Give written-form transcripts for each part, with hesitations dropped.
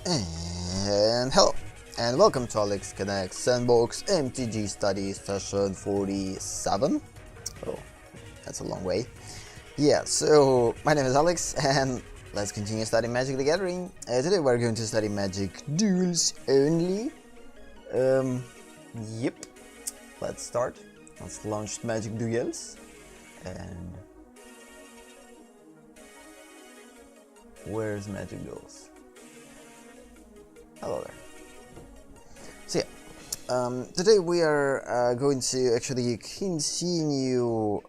And hello, and welcome to Alex Connect Sandbox MTG Study session 47. Oh, that's a long way. Yeah, so my name is Alex, and let's continue studying Magic the Gathering. Today we're going to study Magic Duels only. Yep. Let's start. Let's launch Magic Duels. And where's Magic Duels? Hello there. So yeah, today we are going to actually continue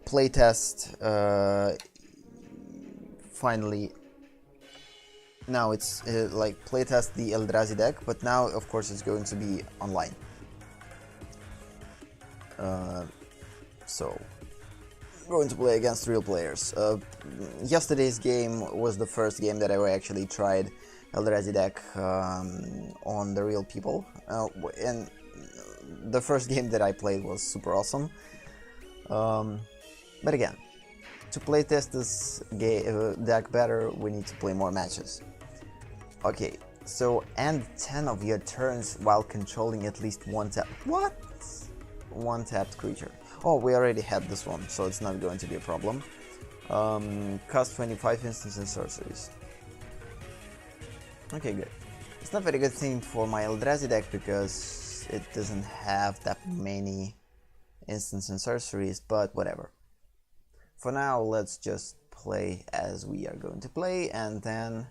playtest. Finally, now it's like playtest the Eldrazi deck, but now of course it's going to be online. So going to play against real players. Yesterday's game was the first game that I actually tried Eldrazi deck on the real people, and the first game that I played was super awesome. But again, to playtest this deck better, we need to play more matches. Okay, so end 10 of your turns while controlling at least one tap. What? One tapped creature. Oh, we already had this one, so it's not going to be a problem. Cost 25 instants and sorceries. Okay, good. It's not very good thing for my Eldrazi deck because it doesn't have that many instants and sorceries, but whatever. For now, let's just play as we are going to play, and then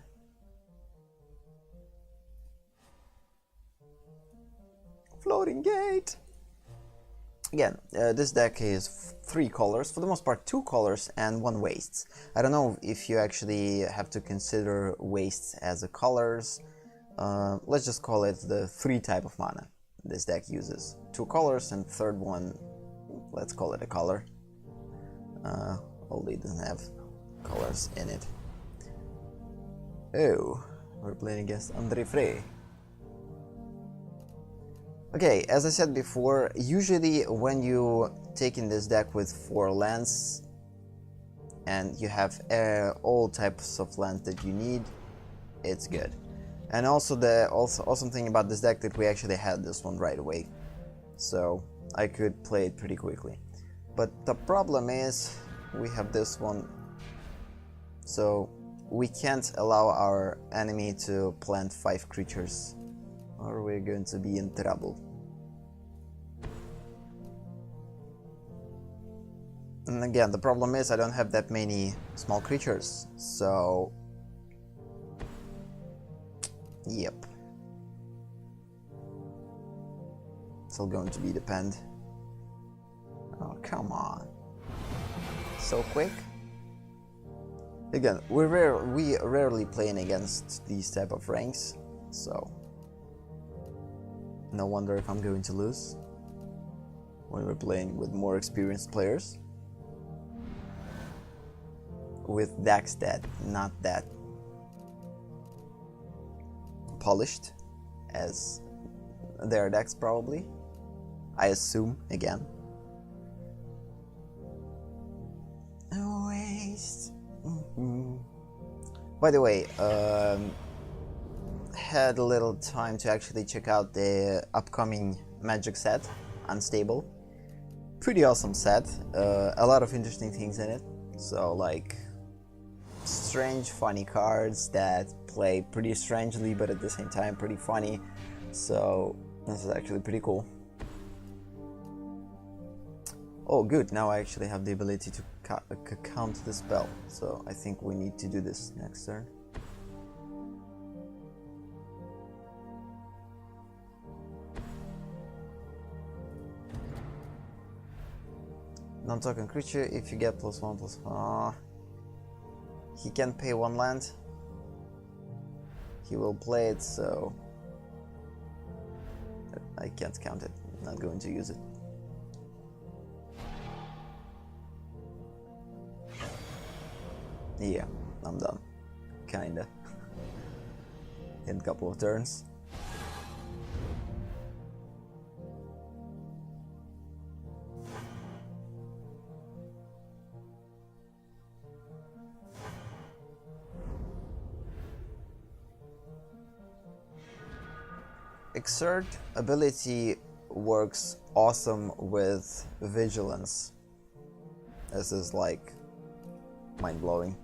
Floating Gate! Again, this deck is 3 colors, for the most part 2 colors and 1 wastes. I don't know if you actually have to consider wastes as a colors. Let's just call it the 3 type of mana this deck uses. 2 colors and third one, let's call it a color. Although it doesn't have colors in it. Oh, we're playing against Andre Frey. Okay, as I said before, usually when you take in this deck with 4 lands and you have all types of lands that you need, it's good. And also the awesome thing about this deck that we actually had this one right away, so I could play it pretty quickly. But the problem is we have this one, so we can't allow our enemy to plant 5 creatures, or we're going to be in trouble. And again, the problem is I don't have that many small creatures, so yep. It's all going to be depend. Oh, come on. So quick. Again, we rarely playing against these type of ranks, so no wonder if I'm going to lose when we're playing with more experienced players. With decks that not that polished as their decks probably, I assume, again. No waste. By the way, had a little time to actually check out the upcoming Magic set, Unstable. Pretty awesome set, a lot of interesting things in it, so like strange funny cards that play pretty strangely but at the same time pretty funny, so this is actually pretty cool. Oh good, now I actually have the ability to count the spell, so I think we need to do this next turn. Non-token creature, if you get +1/+1. He can pay 1 land. He will play it, so I can't count it. I'm not going to use it. Yeah, I'm done. Kinda. In a couple of turns. Exert ability works awesome with Vigilance. This is like mind-blowing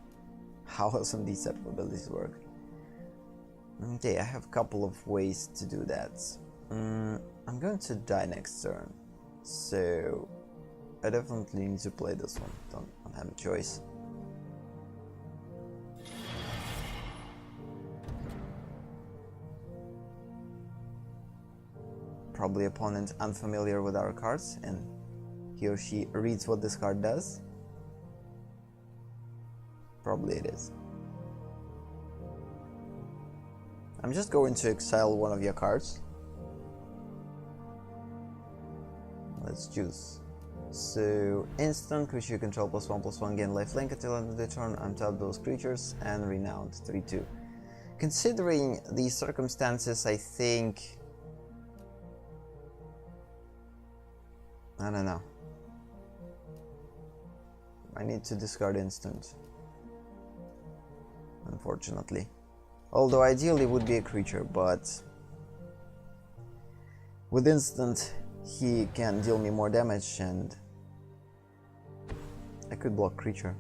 how awesome these type of abilities work. Okay, I have a couple of ways to do that. I'm going to die next turn, so I definitely need to play this one. Don't have a choice. Probably opponent unfamiliar with our cards, and he or she reads what this card does. Probably it is. I'm just going to exile one of your cards. Let's choose. So, instant, which you control +1/+1, gain lifelink until end of the turn, untap those creatures, and renowned 3/2. Considering these circumstances, I think... I don't know. I need to discard instant. Unfortunately. Although ideally it would be a creature, but with instant he can deal me more damage, and I could block creature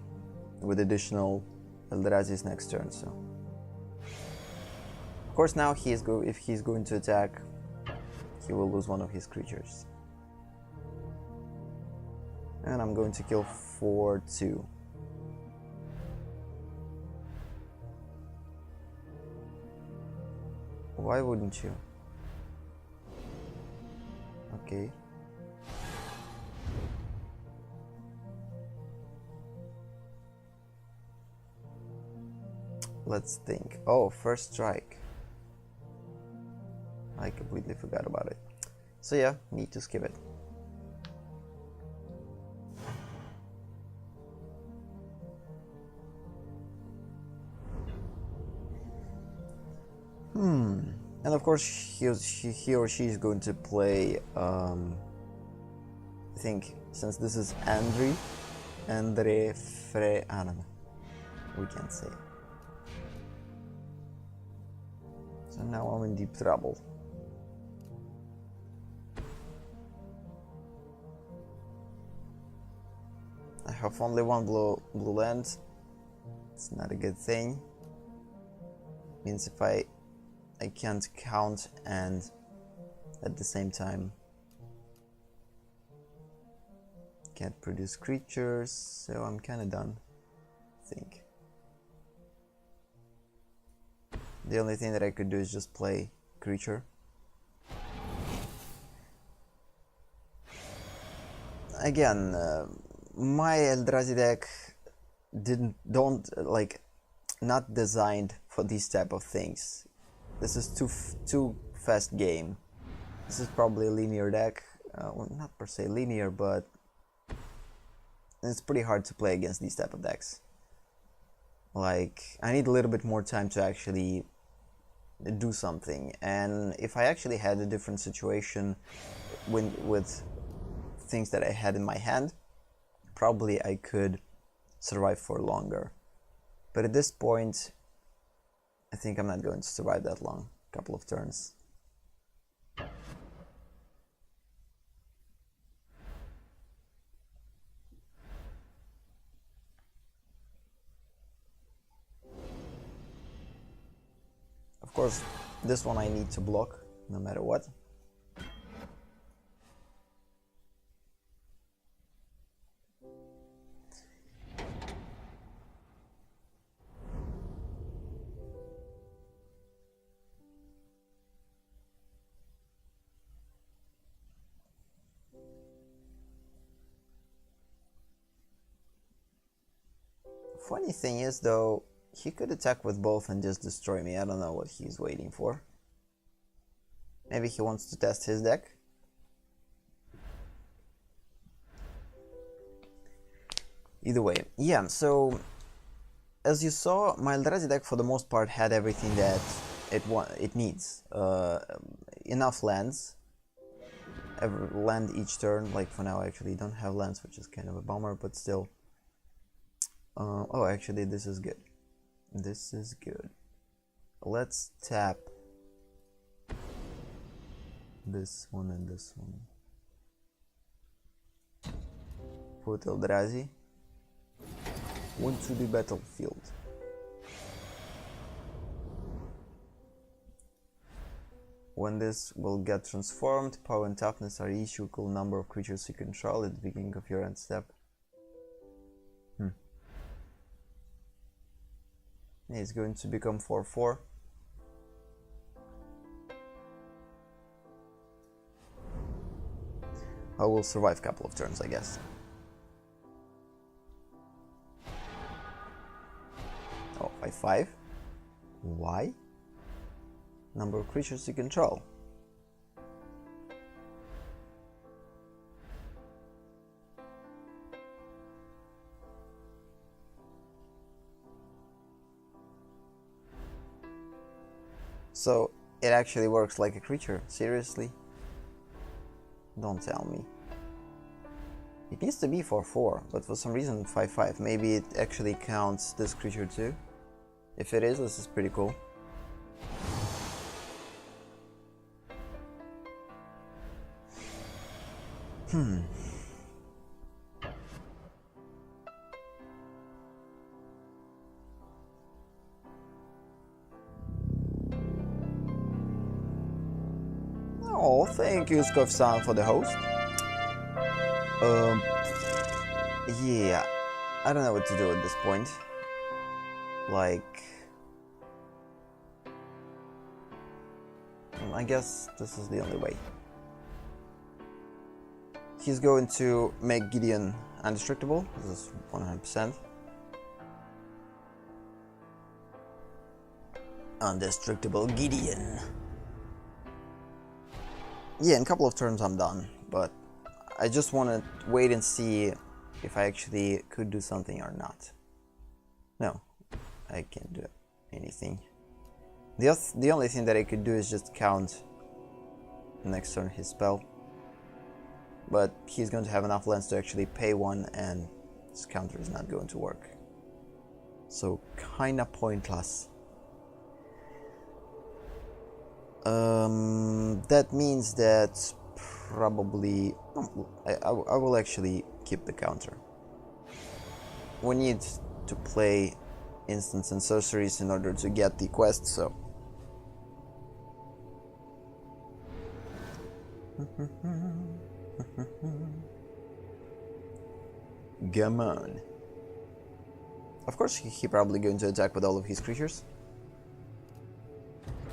with additional Eldrazi's next turn. So of course now if he's going to attack, he will lose one of his creatures. And I'm going to kill 4/2. Why wouldn't you? Okay. Let's think. Oh, first strike. I completely forgot about it. So yeah, need to skip it. And of course he or she is going to play, I think, since this is Andre, I don't know, we can't say. So now I'm in deep trouble. I have only one blue land. It's not a good thing. Means if I can't count and at the same time can't produce creatures, so I'm kinda done, I think. The only thing that I could do is just play creature. Again, my Eldrazi deck not designed for these type of things. This is too fast game. This is probably a linear deck. Well, not per se linear, but it's pretty hard to play against these type of decks. Like, I need a little bit more time to actually do something. And if I actually had a different situation with things that I had in my hand, probably I could survive for longer. But at this point, I think I'm not going to survive that long. A couple of turns. Of course, this one I need to block, no matter what. Funny thing is, though, he could attack with both and just destroy me. I don't know what he's waiting for. Maybe he wants to test his deck. Either way, yeah, so as you saw, my Eldrazi deck for the most part had everything that it needs. Enough lands. Every land each turn. Like, for now I actually don't have lands, which is kind of a bummer, but still. Oh, actually this is good. This is good. Let's tap this one and this one. Put Eldrazi onto the battlefield. When this will get transformed, power and toughness are each equal number of creatures you control at the beginning of your end step. It's going to become 4/4. I will survive a couple of turns, I guess. Oh, 5/5. Why? Number of creatures you control. So it actually works like a creature. Seriously? Don't tell me. It needs to be 4/4, but for some reason 5/5. Maybe it actually counts this creature too. If it is, this is pretty cool. Oh, thank you, Skov-san, for the host. Yeah, I don't know what to do at this point. Like, I guess this is the only way. He's going to make Gideon indestructible. This is 100%. Indestructible Gideon. Yeah, in a couple of turns I'm done, but I just want to wait and see if I actually could do something or not. No, I can't do anything. The only thing that I could do is just count next turn his spell. But he's going to have enough lands to actually pay one, and his counter is not going to work. So, kinda pointless. That means that probably I will actually keep the counter. We need to play instants and sorceries in order to get the quest, so come on. Of course he probably going to attack with all of his creatures.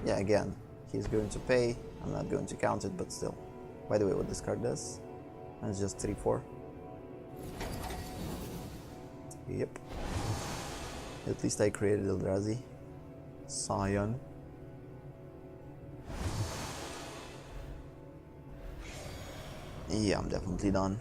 Yeah, again, he's going to pay. I'm not going to count it, but still. By the way, what this card does, it's just 3/4. Yep. At least I created Eldrazi. Scion. Yeah, I'm definitely done.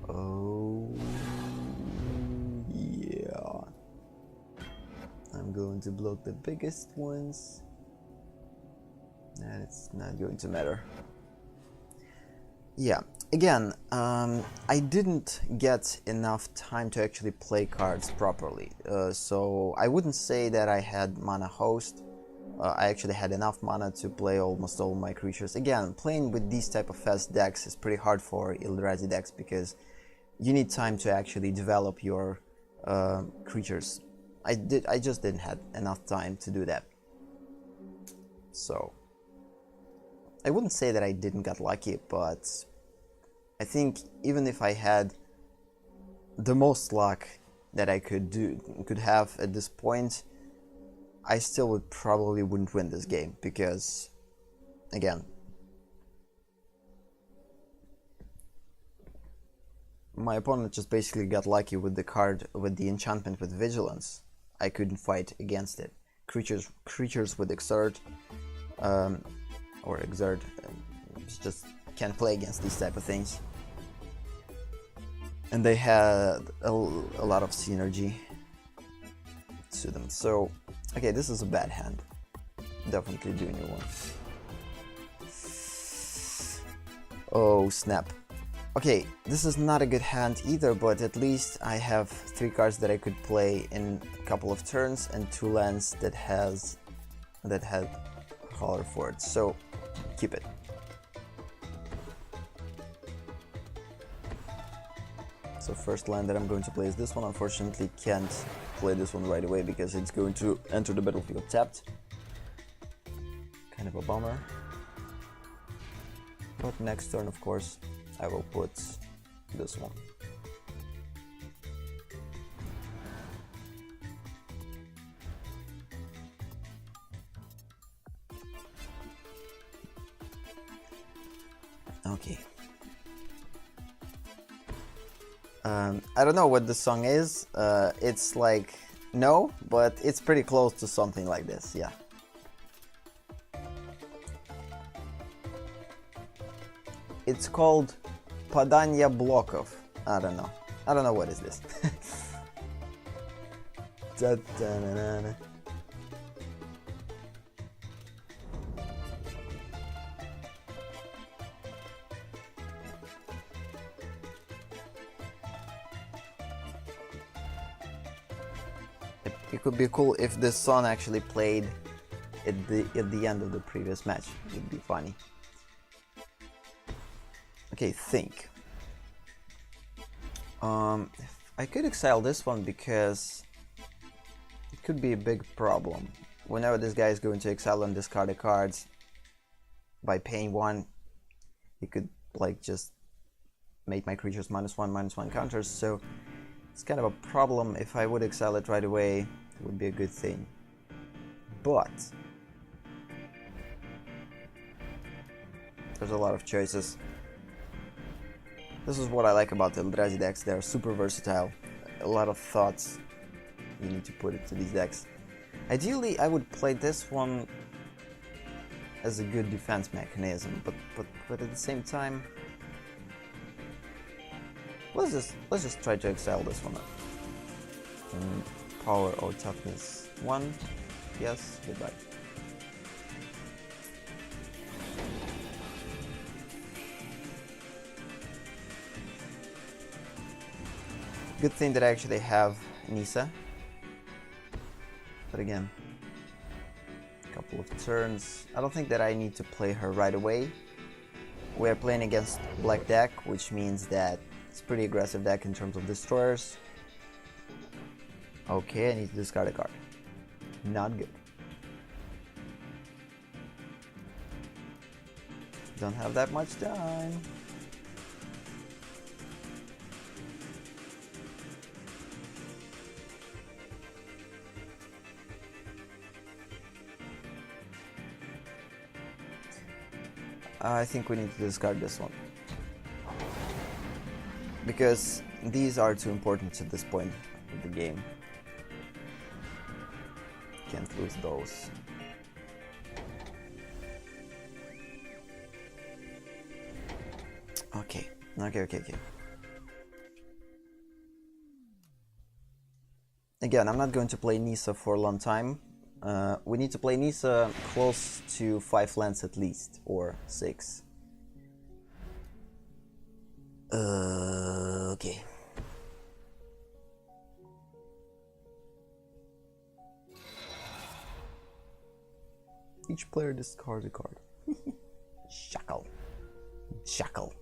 Oh, yeah. I'm going to block the biggest ones, and it's not going to matter. Yeah, again, I didn't get enough time to actually play cards properly, so I wouldn't say that I had mana host. I actually had enough mana to play almost all my creatures. Again, playing with these type of fast decks is pretty hard for Eldrazi decks because you need time to actually develop your creatures. I just didn't have enough time to do that. So I wouldn't say that I didn't get lucky, but I think even if I had the most luck that I could have at this point, I still probably wouldn't win this game because, again, my opponent just basically got lucky with the card with the enchantment with vigilance. I couldn't fight against it. Creatures with exert just can't play against these type of things. And they had a lot of synergy to them. So, okay, this is a bad hand. Definitely do a new one. Oh snap. Okay, this is not a good hand either, but at least I have 3 cards that I could play in a couple of turns and 2 lands that had color for it, so keep it. So first land that I'm going to play is this one. Unfortunately can't play this one right away because it's going to enter the battlefield tapped. Kind of a bummer. But next turn, of course, I will put this one. Okay. I don't know what the song is. It's like no, but it's pretty close to something like this, yeah. It's called Padanya Blokov. I don't know. I don't know what is this. Da, da, na, na, na. It could be cool if this song actually played at the end of the previous match. It would be funny. Okay, think. I could exile this one because it could be a big problem. Whenever this guy is going to exile and discard a card by paying 1, he could like just make my creatures -1/-1 counters, so it's kind of a problem. If I would exile it right away, it would be a good thing. But there's a lot of choices. This is what I like about the Eldrazi decks. They're super versatile. A lot of thoughts you need to put into these decks. Ideally, I would play this one as a good defense mechanism, but at the same time, let's just try to exile this one. Power or toughness 1. Yes, goodbye. Good thing that I actually have Nisa. But again, a couple of turns. I don't think that I need to play her right away. We're playing against black deck, which means that it's a pretty aggressive deck in terms of destroyers. Okay, I need to discard a card. Not good. Don't have that much time. I think we need to discard this one. Because these are too important at this point of the game. Can't lose those. Okay. Again, I'm not going to play Nisa for a long time. We need to play Nisa close to 5 lands at least, or 6. Okay. Each player discards a card. Shackle. Shackle.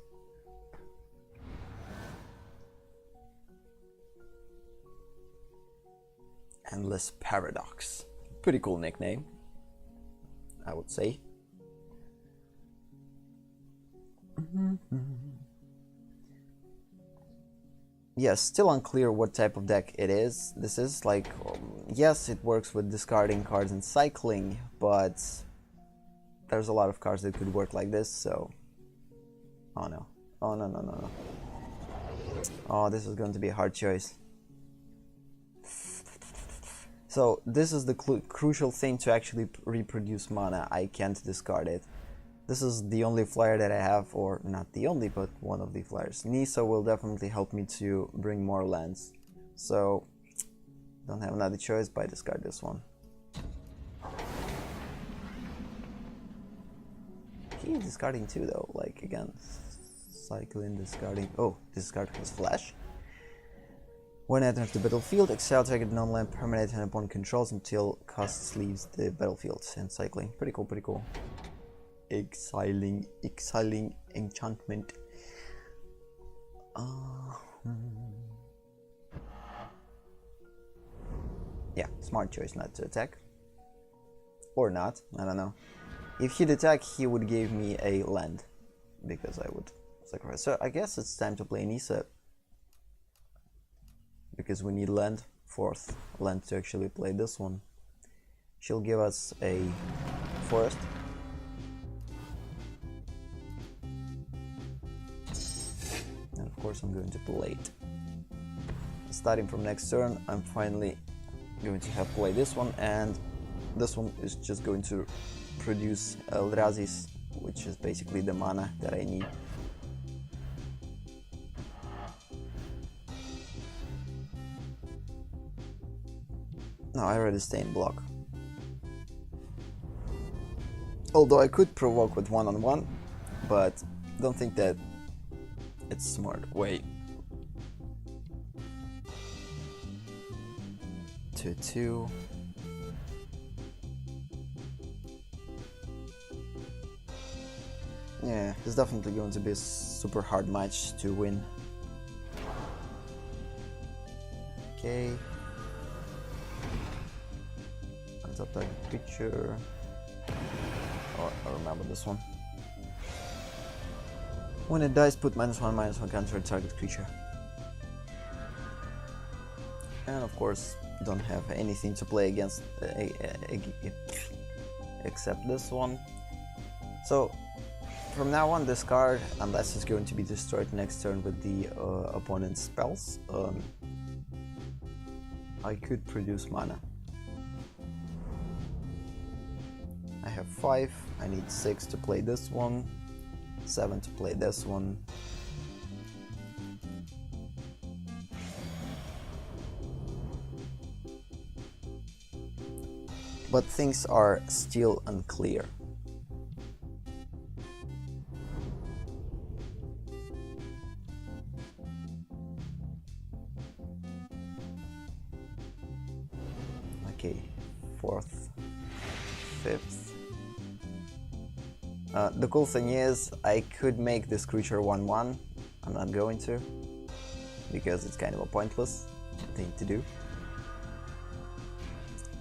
Endless Paradox. Pretty cool nickname, I would say. Yes, still unclear what type of deck it is. This is like, yes, it works with discarding cards and cycling, but there's a lot of cards that could work like this, so... Oh no. Oh no. Oh, this is going to be a hard choice. So this is the crucial thing to actually reproduce mana. I can't discard it. This is the only flyer that I have, or not the only, but one of the flyers. Nisa will definitely help me to bring more lands. So, don't have another choice but discard this one. He's discarding 2 though, like again, Cycling, discarding. Oh, this card has flash. When it enters the battlefield, exile target non-land permanent and opponent controls until costs leaves the battlefield. And cycling. Pretty cool, pretty cool. Exiling enchantment. Yeah, smart choice not to attack. Or not, I don't know. If he'd attack, he would give me a land. Because I would sacrifice. So I guess it's time to play Nisa. Because we need land. Fourth land to actually play this one. She'll give us a forest. And of course I'm going to play it. Starting from next turn, I'm finally going to have play this one, and this one is just going to produce Eldrazi's, which is basically the mana that I need. No, I already stay in block. Although I could provoke with one-on-one, but don't think that it's smart. Wait. 2/2. Yeah, it's definitely going to be a super hard match to win. Okay. Untap target creature. Oh, I remember this one. When it dies, put -1/-1 counter target creature. And of course, don't have anything to play against except this one. So from now on, this card, unless it's going to be destroyed next turn with the opponent's spells, I could produce mana. I have 5, I need 6 to play this one, 7 to play this one. But things are still unclear. Okay, 4th, 5th. The cool thing is, I could make this creature 1/1. I'm not going to, because it's kind of a pointless thing to do.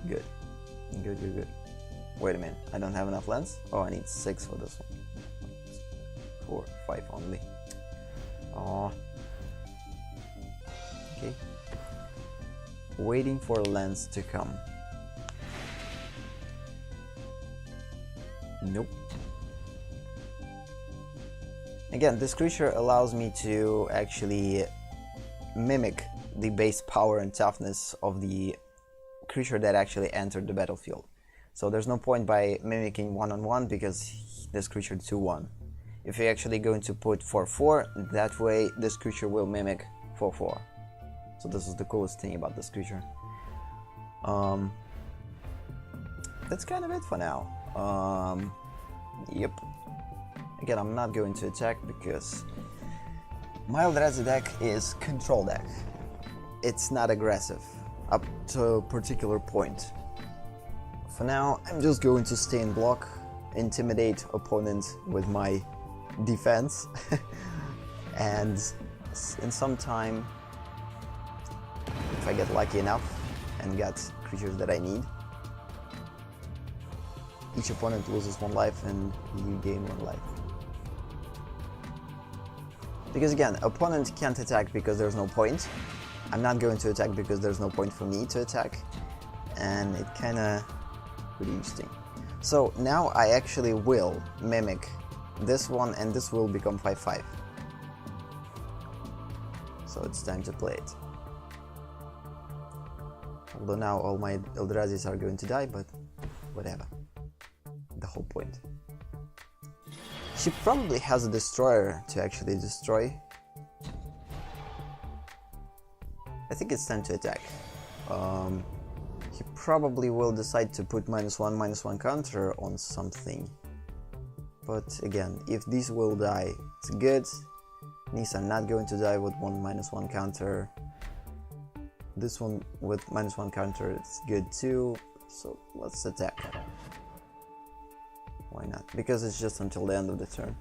Good. Good. Wait a minute, I don't have enough lands? Oh, I need 6 for this one. 4, 5 only. Oh. Okay. Waiting for lands to come. Nope. Again, this creature allows me to actually mimic the base power and toughness of the creature that actually entered the battlefield. So there's no point by mimicking 1/1 because this creature 2/1. If you're actually going to put 4/4, that way this creature will mimic 4/4. So this is the coolest thing about this creature. That's kind of it for now. Yep. Again, I'm not going to attack because my Eldrazi deck is control deck. It's not aggressive up to a particular point. For now, I'm just going to stay in block, intimidate opponents with my defense, and in some time, if I get lucky enough and get creatures that I need, each opponent loses 1 life and you gain 1 life. Because again, opponent can't attack because there's no point. I'm not going to attack because there's no point for me to attack, and it kinda pretty interesting. So now I actually will mimic this one, and this will become 5/5. So it's time to play it. Although now all my Eldrazi's are going to die, but whatever. The whole point. She probably has a destroyer to actually destroy. I think it's time to attack. He probably will decide to put -1/-1 counter on something. But again, if these will die, it's good. Nisa not going to die with one -1 counter. This one with -1 counter is good too, so let's attack. Why not? Because it's just until the end of the turn.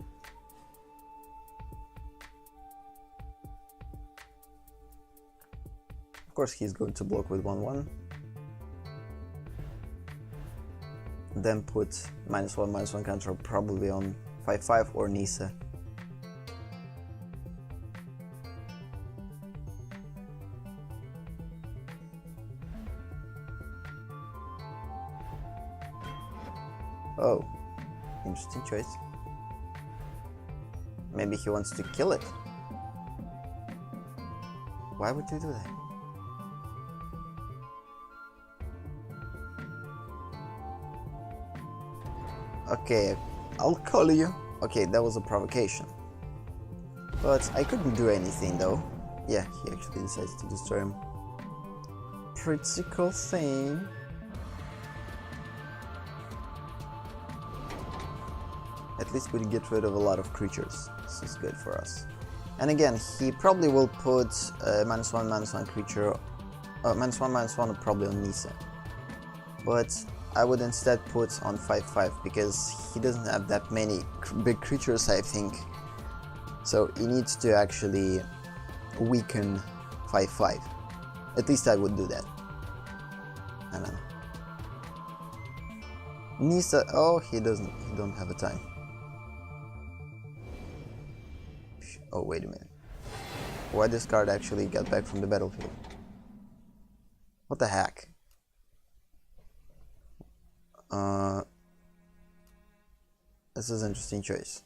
Of course he's going to block with 1/1. Then put -1 counter probably on 5/5 or Nisa. Oh, interesting choice. Maybe he wants to kill it. Why would you do that? Okay, I'll call you. Okay, that was a provocation. But I couldn't do anything though. Yeah, he actually decides to destroy him. Pretty cool thing. At least we get rid of a lot of creatures. This is good for us. And again, he probably will put -1/-1 creature, -1/-1 probably on Nisa. But I would instead put on 5/5 because he doesn't have that many big creatures, I think. So he needs to actually weaken 5/5. At least I would do that. I don't know. Nisa, oh, he don't have a time. Oh, wait a minute. Why this card actually got back from the battlefield? What the heck? This is an interesting choice.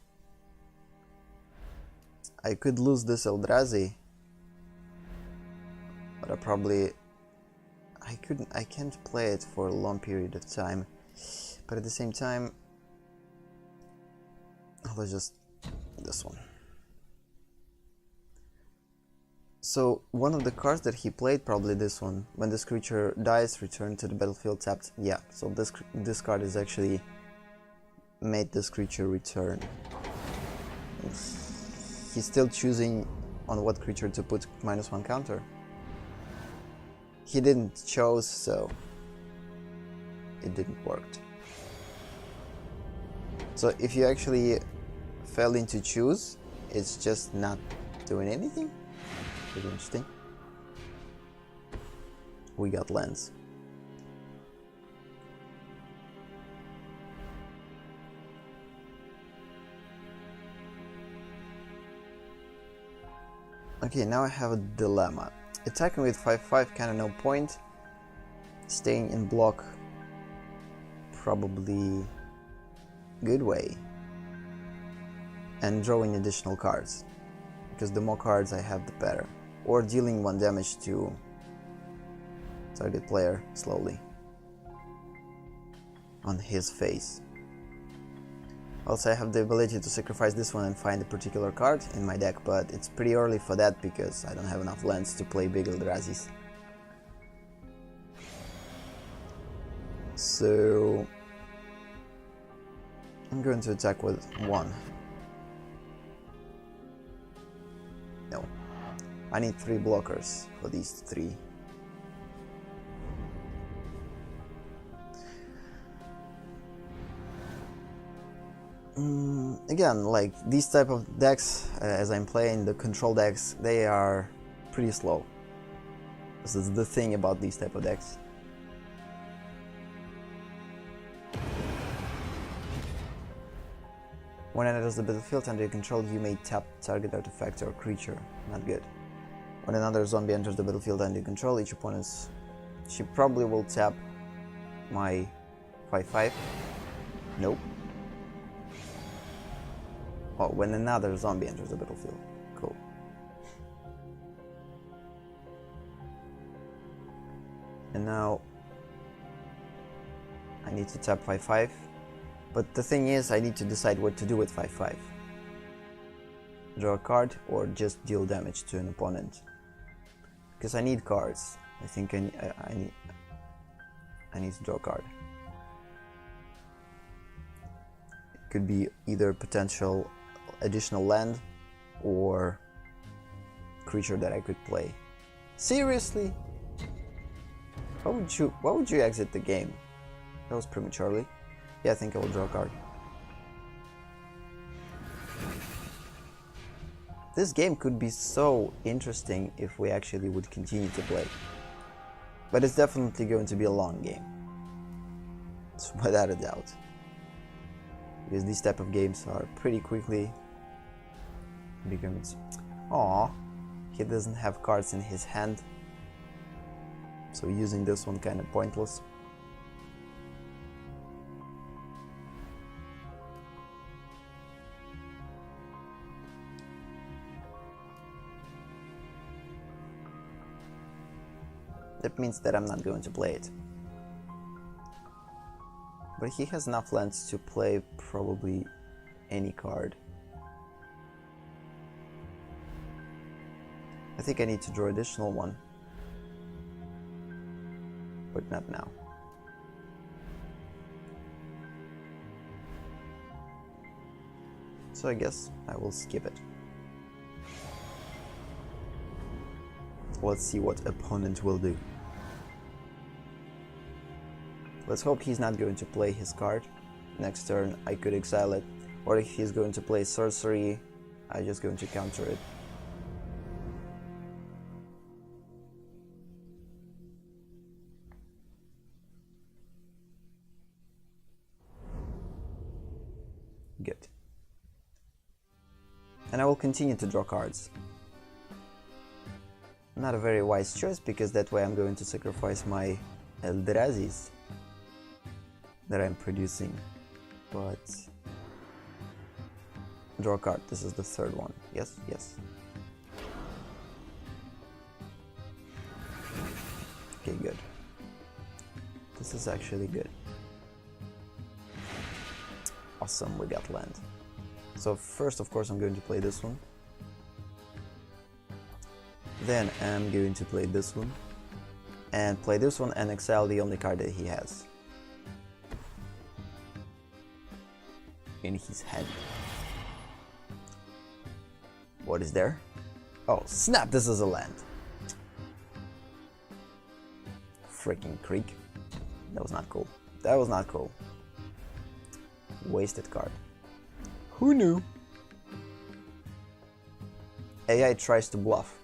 I could lose this Eldrazi, but I can't play it for a long period of time. But at the same time, let's just this one. So one of the cards that he played, probably this one, when this creature dies, return to the battlefield tapped. Yeah, so this card is actually made this creature return. He's still choosing on what creature to put -1 counter. He didn't choose, so it didn't work. So if you actually fail into choose, it's just not doing anything. Pretty interesting. We got lands. Okay, now I have a dilemma. Attacking with 5/5 kinda no point. Staying in block, probably good way. And drawing additional cards, because the more cards I have, the better. Or dealing 1 damage to target player slowly on his face. Also, I have the ability to sacrifice this one and find a particular card in my deck, but it's pretty early for that because I don't have enough lands to play big Eldrazi's. So I'm going to attack with 1. No. I need 3 blockers for these 3. Again, like these type of decks, as I'm playing the control decks, they are pretty slow. This is the thing about these type of decks. When it enters the battlefield under your control, you may tap target artifact or creature. Not good. When another zombie enters the battlefield under your control, each opponent's... She probably will tap my 5/5. Nope. Oh, when another zombie enters the battlefield. Cool. And now I need to tap 5/5. But the thing is, I need to decide what to do with 5/5. Draw a card or just deal damage to an opponent. Because I need cards. I think I need to draw a card. It could be either potential additional land or creature that I could play. Seriously? Why would you exit the game? That was prematurely. Yeah, I think I will draw a card. This game could be so interesting if we actually would continue to play. But it's definitely going to be a long game. It's without a doubt. Because these type of games are pretty quickly becoming... Aww, he doesn't have cards in his hand. So using this one kind of pointless. That means that I'm not going to play it. But he has enough lands to play probably any card. I think I need to draw additional one. But not now. So I guess I will skip it. Let's see what opponent will do. Let's hope he's not going to play his card. Next turn I could exile it. Or if he's going to play sorcery, I'm just going to counter it. Good. And I will continue to draw cards. Not a very wise choice, because that way I'm going to sacrifice my Eldrazi's that I'm producing. But draw a card. This is the third one. Yes, yes. Okay, good. This is actually good. Awesome, we got land. So first, of course, I'm going to play this one. Then I'm going to play this one. And play this one and exile the only card that he has in his hand. What is there? Oh, snap, this is a land. Freaking creek. That was not cool. That was not cool. Wasted card. Who knew? AI tries to bluff.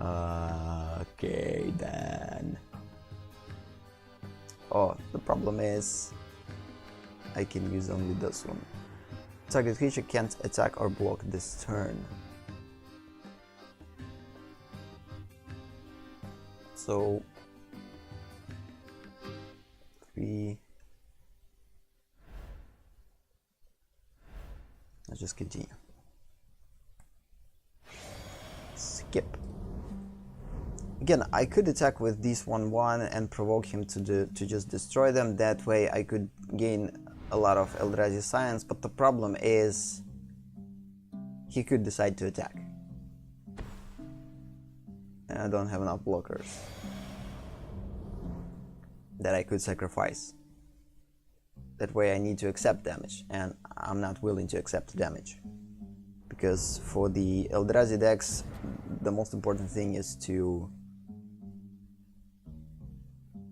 Okay, then. Oh, the problem is I can use only this one. Target creature can't attack or block this turn. So 3. Let's just continue. Skip. Again, I could attack with these 1/1 and provoke him to just destroy them. That way I could gain a lot of Eldrazi science, but the problem is he could decide to attack. And I don't have enough blockers that I could sacrifice. That way I need to accept damage, and I'm not willing to accept damage. Because for the Eldrazi decks, the most important thing is to...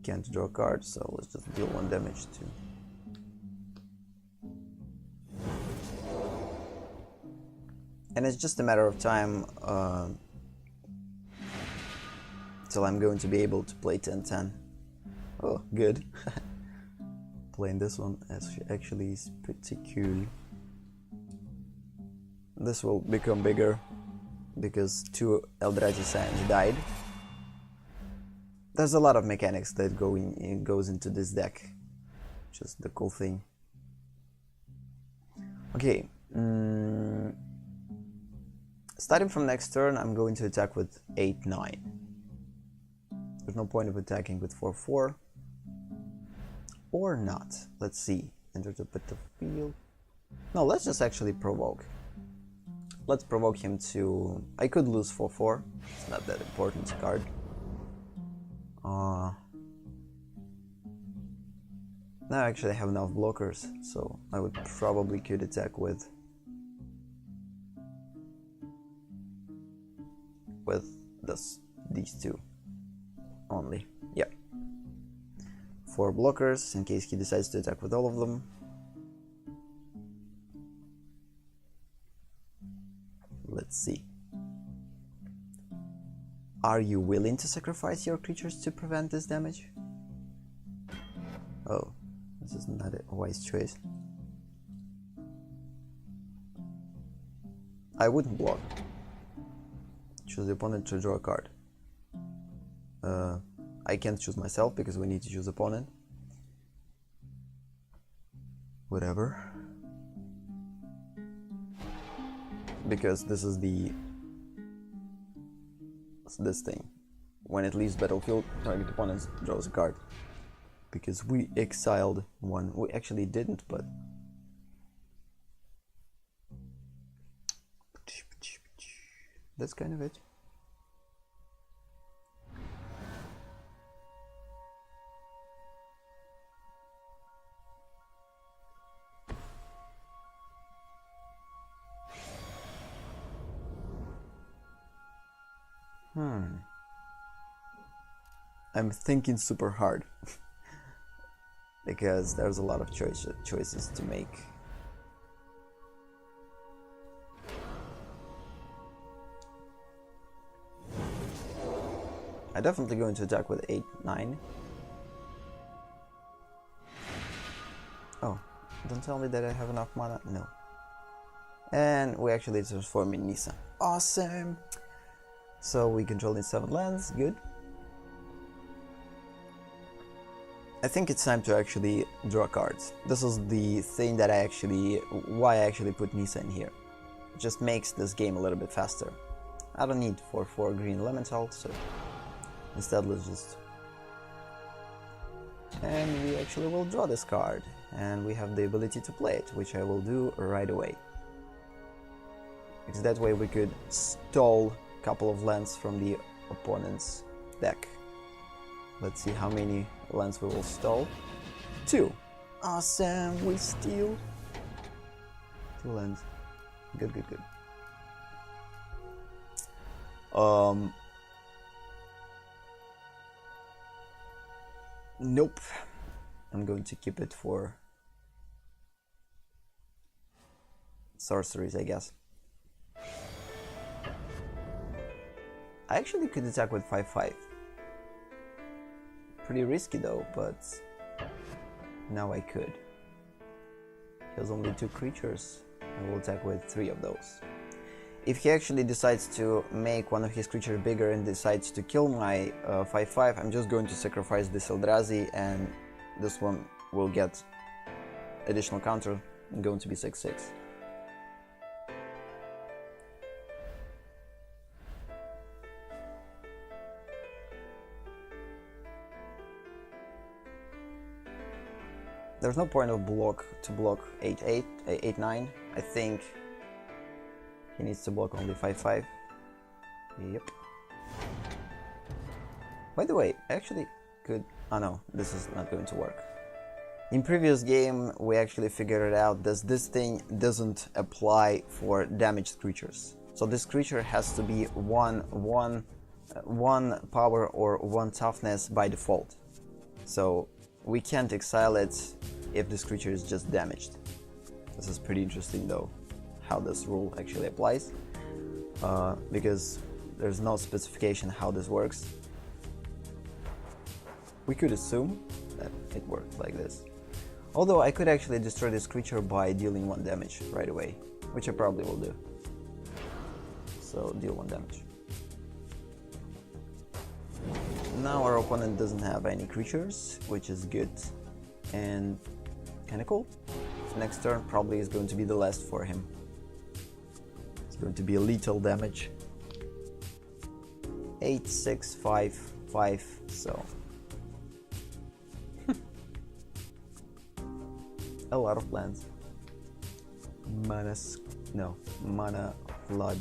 Can't draw a card, so let's just deal 1 damage too. And it's just a matter of time till I'm going to be able to play 10-10. Oh, good. Playing this one actually is pretty cool. This will become bigger because 2 Eldrazi Scions died. There's a lot of mechanics that goes into this deck. Just the cool thing. Okay. Starting from next turn, I'm going to attack with 8-9. There's no point of attacking with 4-4. Or not. Let's see. Enter the battlefield. No, let's just actually provoke. Let's provoke him to... I could lose 4-4. It's not that important card. Now I actually have enough blockers, so I would probably could attack with with these two only. Yeah. 4 blockers in case he decides to attack with all of them. Let's see. Are you willing to sacrifice your creatures to prevent this damage? Oh, this is not a wise choice. I wouldn't block. Choose the opponent to draw a card. I can't choose myself because we need to choose opponent. Whatever. Because this is this thing. When it leaves battlefield, target opponent draws a card. Because we exiled one. We actually didn't, but that's kind of it. I'm thinking super hard because there's a lot of choices to make. I'm definitely going to attack with 8-9. Oh, don't tell me that I have enough mana. No. And we actually transform in Nissa. Awesome! So we control these 7 lands. Good. I think it's time to actually draw cards. This is the thing that why I actually put Nissa in here. It just makes this game a little bit faster. I don't need 4 green elemental, so instead let's just... And we actually will draw this card, and we have the ability to play it, which I will do right away. Because that way we could stall a couple of lands from the opponent's deck. Let's see how many lands we will stall. 2. Awesome, we steal 2 lands. Good, good, good. Nope. I'm going to keep it for sorceries, I guess. I actually could attack with 5/5. Pretty risky though, but now I could. He has only 2 creatures. I will attack with 3 of those. If he actually decides to make one of his creatures bigger and decides to kill my 5/5, I'm just going to sacrifice this Eldrazi, and this one will get additional counter. I'm going to be 6/6. There's no point of block 8/8, 8/9. I think he needs to block only 5/5. Yep. By the way, I actually could... Oh no, this is not going to work. In previous game, we actually figured it out that this thing doesn't apply for damaged creatures. So this creature has to be one power or 1 toughness by default. So we can't exile it if this creature is just damaged. This is pretty interesting though, how this rule actually applies, because there's no specification how this works. We could assume that it worked like this. Although I could actually destroy this creature by dealing 1 damage right away, which I probably will do. So deal 1 damage. Now our opponent doesn't have any creatures, which is good and kinda cool. Next turn probably is going to be the last for him. It's going to be a lethal damage. 8, 6, 5, 5, so... a lot of lands. Mana Flood.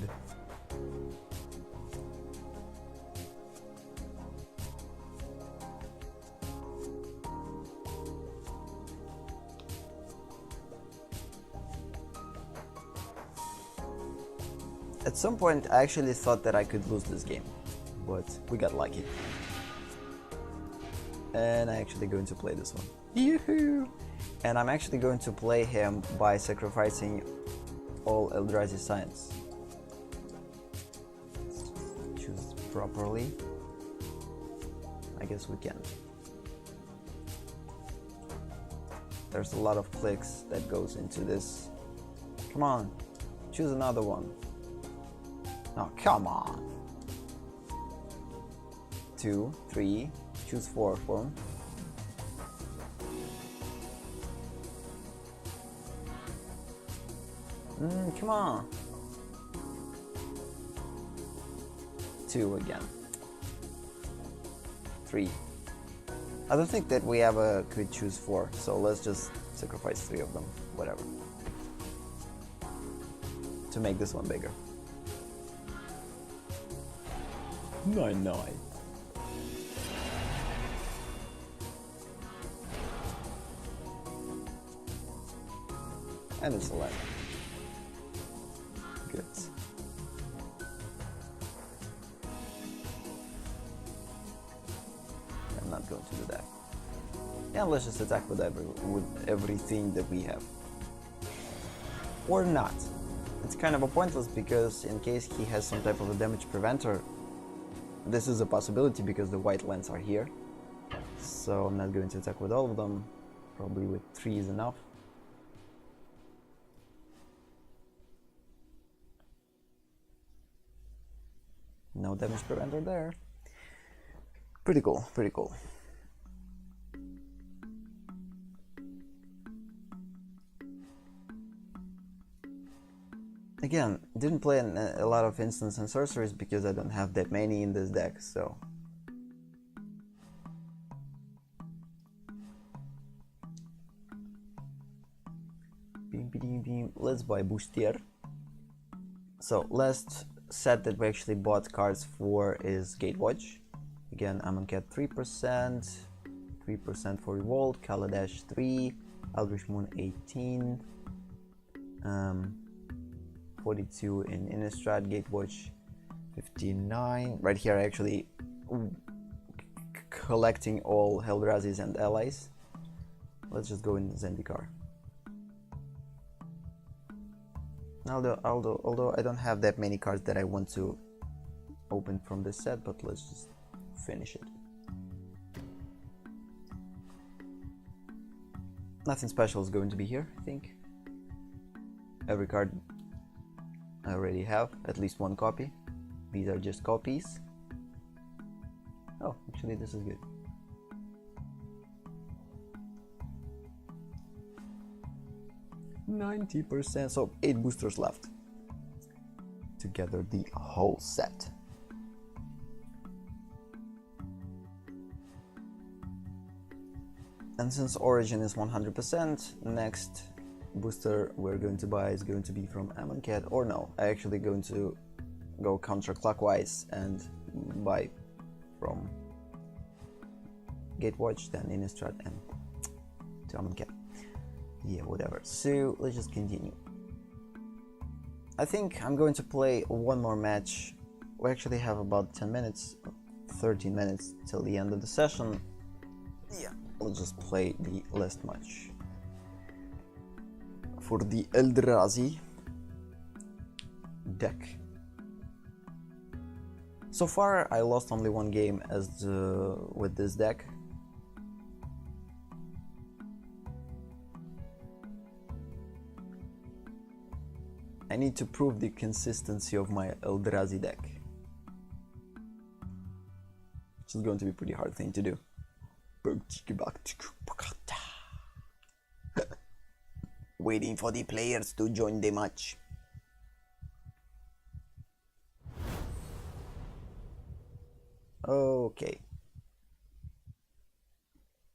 At some point I actually thought that I could lose this game, but we got lucky. And I'm actually going to play this one. Yoo-hoo! And I'm actually going to play him by sacrificing all Eldrazi Science. Choose properly. I guess we can. There's a lot of clicks that goes into this. Come on, choose another one. Oh, come on. 2, 3, choose 4 for him. Come on. 2 again. 3. I don't think that we ever could choose 4, so let's just sacrifice 3 of them, whatever. To make this one bigger. 9-9. And it's 11. Good. I'm not going to do that. Yeah, let's just attack with everything that we have. Or not. It's kind of a pointless because in case he has some type of a damage preventer, this is a possibility because the white lands are here. So I'm not going to attack with all of them. Probably with 3 is enough. No damage preventer there. Pretty cool, pretty cool. Again, didn't play a lot of instants and sorceries because I don't have that many in this deck, so... Let's buy Boostier. So, last set that we actually bought cards for is Gatewatch. Again, Amonkhet 3%, 3% for Revolt, Kaladesh 3, Eldritch Moon 18, 42 in Innistrad, Gatewatch 59. Right here, actually collecting all Eldrazi's and allies. Let's just go in Zendikar. Although I don't have that many cards that I want to open from this set, but let's just finish it. Nothing special is going to be here, I think. Every card I already have, at least 1 copy. These are just copies. Oh, actually this is good. %, so 8 boosters left to gather the whole set. And since Origin is 100%, next booster we're going to buy is going to be from Amonkhet, or no, I actually going to go counterclockwise and buy from Gatewatch, then Innistrad, and to Amonkhet. Yeah, whatever. So let's just continue. I think I'm going to play one more match. We actually have about 10 minutes, 13 minutes till the end of the session. Yeah, let's just play the last match for the Eldrazi deck. So far, I lost only 1 game with this deck. I need to prove the consistency of my Eldrazi deck, which is going to be a pretty hard thing to do. Waiting for the players to join the match. Okay.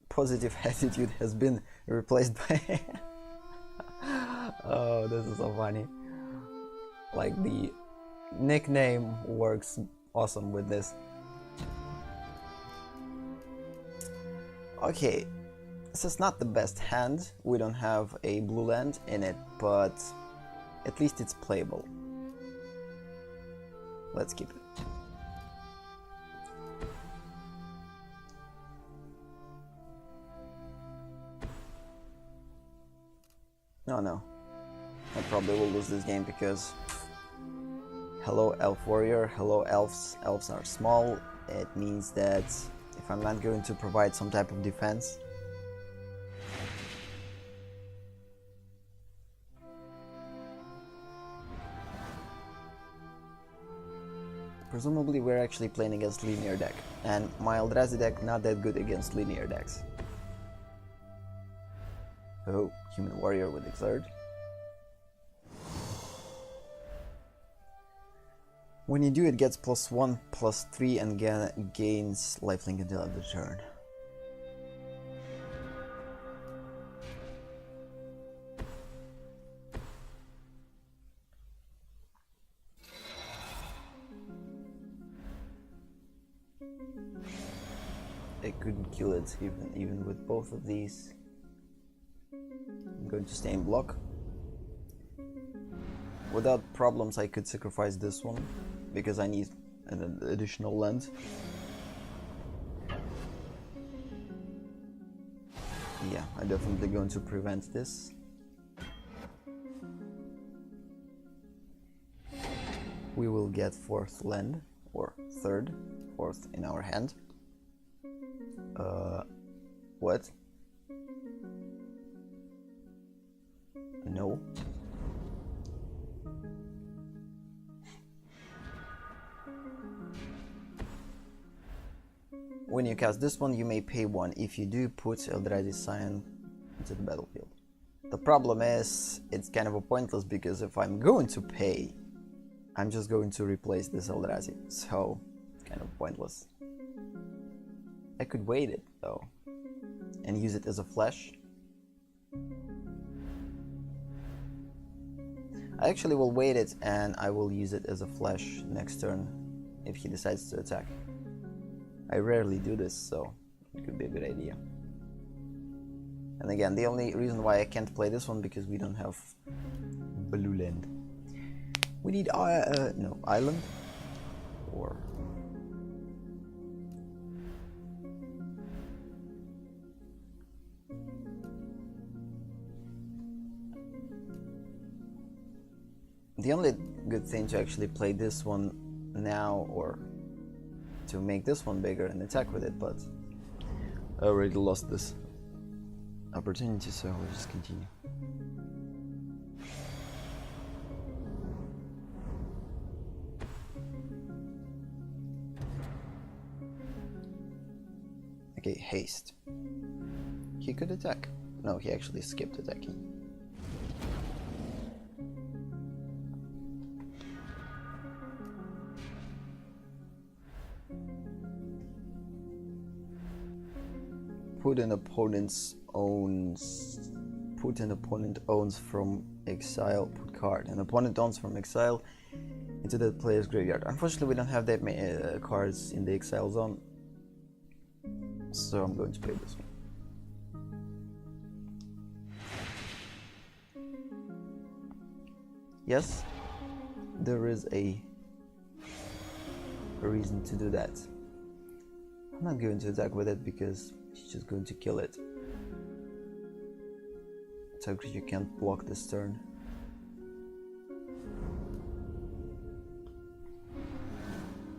Positive attitude has been replaced by... Oh, this is so funny. Like, the nickname works awesome with this. Okay, this is not the best hand. We don't have a blue land in it, but at least it's playable. Let's keep it. No. I probably will lose this game because... Hello Elf Warrior, hello Elves. Elves are small. It means that if I'm not going to provide some type of defense... Presumably we're actually playing against linear deck. And my Eldrazi deck not that good against linear decks. Oh, Human Warrior with Exert. When you do, it gets +1, +3 and gains lifelink until end of the turn. I couldn't kill it even with both of these. I'm going to stay in block. Without problems I could sacrifice this one, because I need an additional land. Yeah, I'm definitely going to prevent this. We will get 4th land, or 4th in our hand. What? No. When you cast this one, you may pay 1. If you do, put Eldrazi Scion into the battlefield. The problem is, it's kind of a pointless because if I'm going to pay, I'm just going to replace this Eldrazi. So, it's kind of pointless. I could wait it though, and use it as a flash. I actually will wait it and I will use it as a flash next turn if he decides to attack. I rarely do this, so it could be a good idea. And again, the only reason why I can't play this one because we don't have blue land. We need no island or the only good thing to actually play this one now or to make this one bigger and attack with it, but I already lost this opportunity, so we'll just continue. Okay, haste. He could attack. No, he actually skipped attacking. Put an opponent owns from exile, put card. An opponent owns from exile into the player's graveyard. Unfortunately, we don't have that many cards in the exile zone, so I'm going to play this one. Yes, there is a reason to do that. I'm not going to attack with it because she's just going to kill it. So you can't block this turn.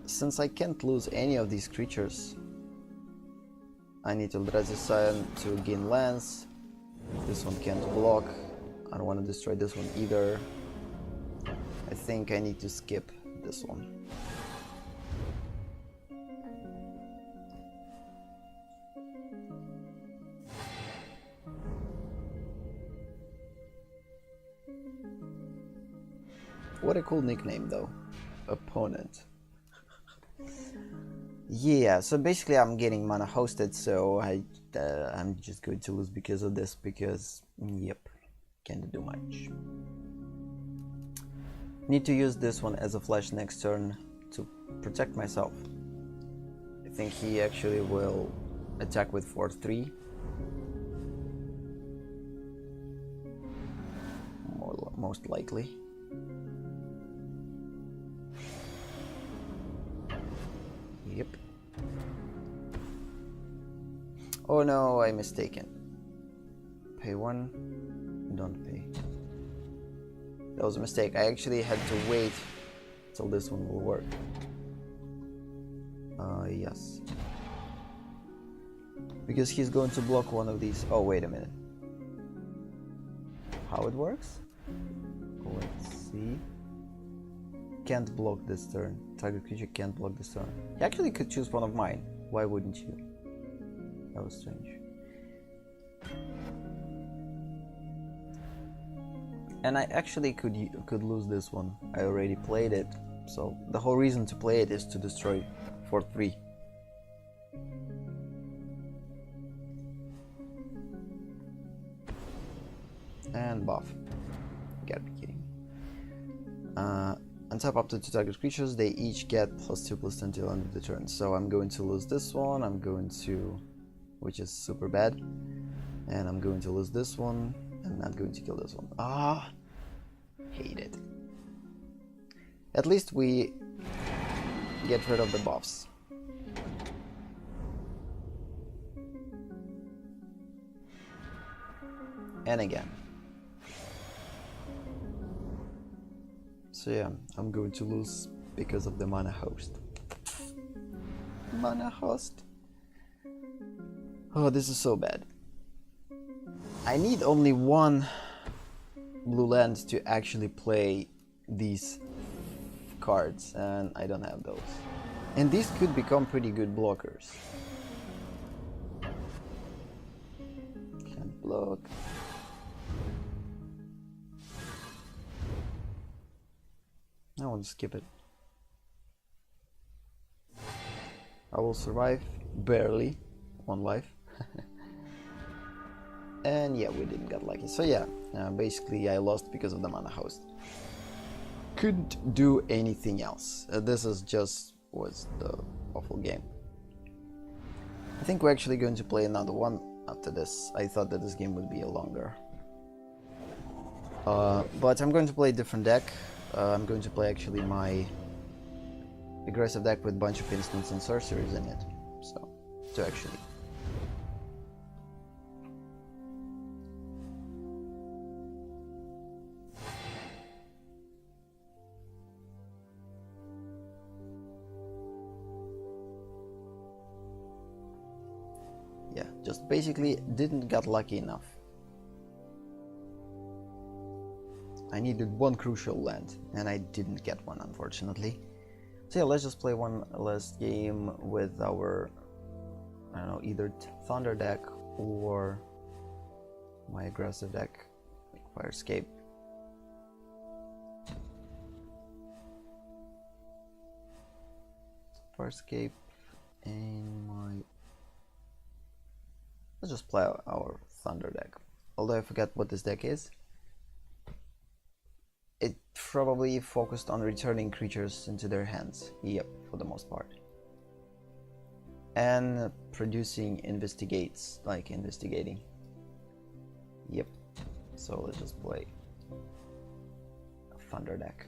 Since I can't lose any of these creatures, I need Eldrazi Scion to gain lands. This one can't block. I don't want to destroy this one either. I think I need to skip this one. What a cool nickname though. Opponent. Yeah, so basically I'm getting mana hosted, so I'm just going to lose because of this, because yep, can't do much. Need to use this one as a flash next turn to protect myself. I think he actually will attack with 4/3. Most likely. Yep. Oh no, I mistaken. Pay one, don't pay. That was a mistake. I actually had to wait till this one will work. Yes. Because he's going to block one of these. Oh, wait a minute. How it works? Let's see. Can't block this turn. Target creature can't block this turn. You actually could choose one of mine. Why wouldn't you? That was strange. And I actually could lose this one. I already played it. So the whole reason to play it is to destroy for 3. And buff. You gotta be kidding me. Untap up to 2 target creatures. They each get +2/+10 until end of the turn. So I'm going to lose this one. I'm going to, which is super bad. And I'm going to lose this one. I'm not going to kill this one. Ah, hate it. At least we get rid of the buffs. And again. So yeah, I'm going to lose because of the mana host. Mana host. Oh, this is so bad. I need only 1 blue land to actually play these cards, and I don't have those. And these could become pretty good blockers. Can't block. I want to skip it. I will survive, barely, 1 life. And yeah, we didn't get lucky. So yeah, basically I lost because of the mana host. Couldn't do anything else. This is just was the awful game. I think we're actually going to play another one after this. I thought that this game would be a longer. But I'm going to play a different deck. I'm going to play actually my aggressive deck with a bunch of instants and sorceries in it. So, to actually. Yeah, just basically didn't get lucky enough. I needed 1 crucial land, and I didn't get one, unfortunately. So yeah, let's just play one last game with our, I don't know, either Thunder deck or my aggressive deck, like Firescape. Firescape and my... Let's just play our Thunder deck. Although I forgot what this deck is. It probably focused on returning creatures into their hands. Yep, for the most part. And producing investigates, like investigating. Yep. So let's just play a Thunder deck.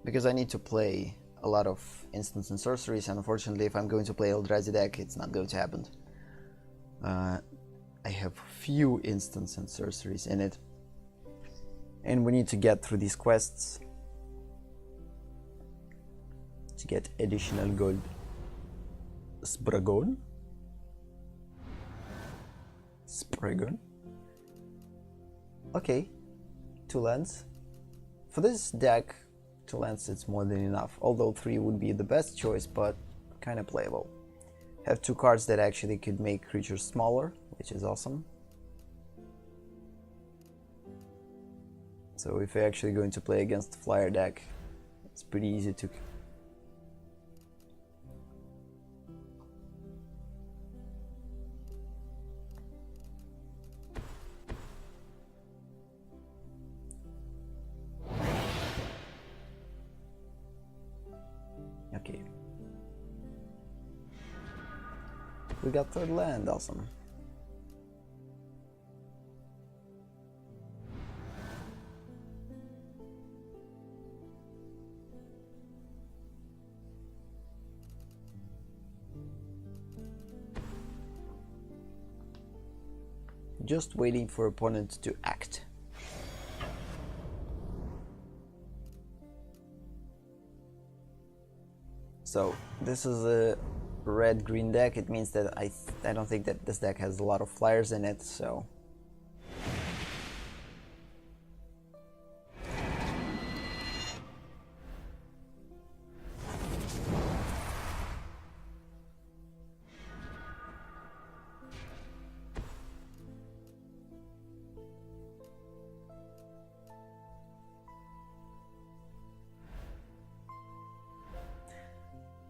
Because I need to play a lot of instants and sorceries, and unfortunately if I'm going to play Eldrazi deck, it's not going to happen. I have few instants and sorceries in it. And we need to get through these quests to get additional gold. Spragon? Spragon? Okay, 2 lands. For this deck, 2 lands it's more than enough. Although 3 would be the best choice, but kind of playable. Have 2 cards that actually could make creatures smaller, which is awesome. So if you're actually going to play against the flyer deck, it's pretty easy to... Okay. We got 3rd land, awesome. just waiting for opponent to act. So this is a red-green deck. It means that I don't think that this deck has a lot of flyers in it, so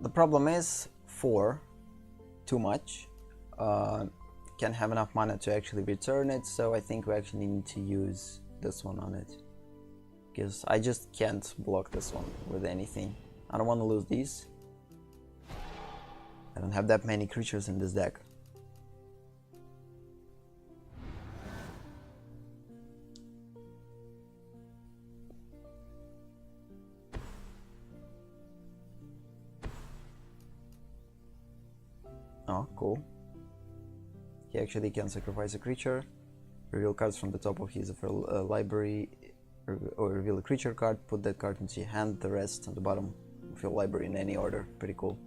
the problem is 4, too much. Can't have enough mana to actually return it, so I think we actually need to use this one on it. Because I just can't block this one with anything. I don't want to lose these. I don't have that many creatures in this deck. Oh, cool. He actually can sacrifice a creature, reveal cards from the top of his library, or reveal a creature card, put that card into your hand, the rest on the bottom of your library in any order. Pretty cool.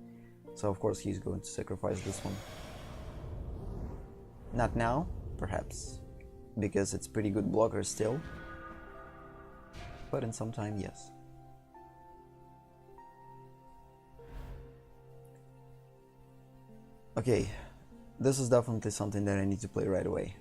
So of course he's going to sacrifice this one. Not now, perhaps, because it's pretty good blocker still, but in some time, yes. Okay, this is definitely something that I need to play right away.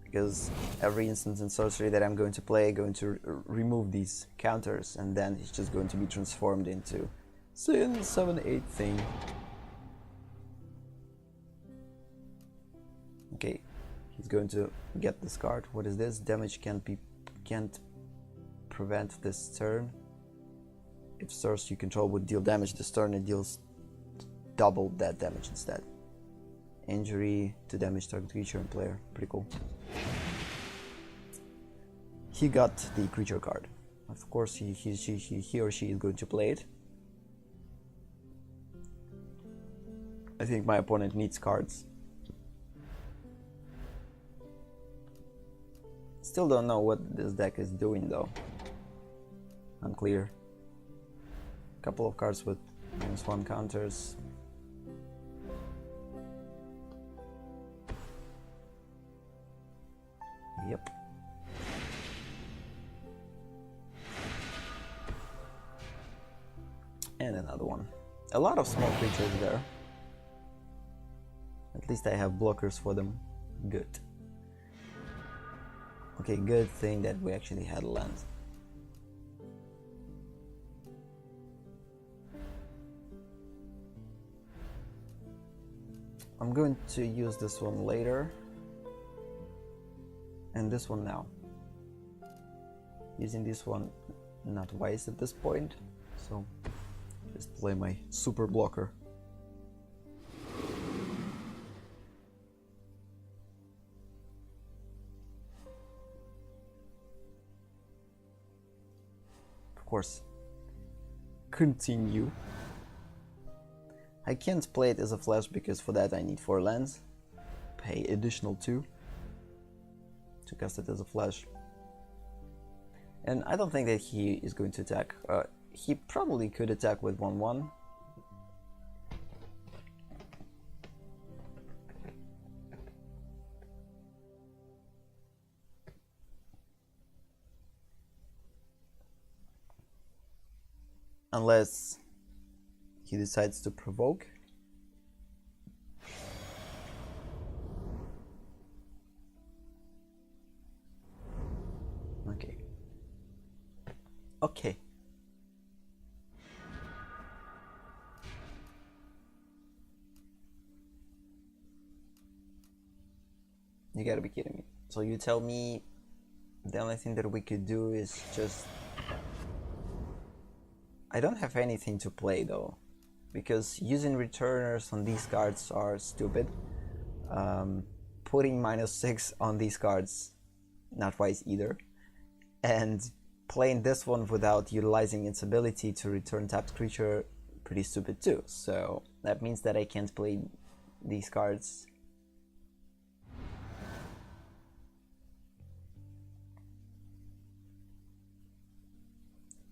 Because every instance in sorcery that I'm going to play, I'm going to remove these counters, and then it's just going to be transformed into Sin 7-8 thing. Okay, he's going to get this card. What is this? Damage can't prevent this turn. If source you control would deal damage this turn, it deals double that damage instead. Injury to damage target creature and player. Pretty cool. He got the creature card. Of course, he or she is going to play it. I think my opponent needs cards. Still don't know what this deck is doing though. Unclear. Couple of cards with -1 counters. Yep. And another one. A lot of small creatures there. At least I have blockers for them. Good. Okay, good thing that we actually had land. I'm going to use this one later, and this one now. Using this one not wise at this point, so just play my super blocker. Of course, continue. I can't play it as a flash because for that I need 4 lands. Pay additional 2 to cast it as a flash. And I don't think that he is going to attack. He probably could attack with 1/1. Unless he decides to provoke. Okay. Okay. You gotta be kidding me. So you tell me the only thing that we could do is just... I don't have anything to play though, because using returners on these cards are stupid. Putting -6 on these cards, not wise either. And playing this one without utilizing its ability to return tapped creature, pretty stupid too. So that means that I can't play these cards.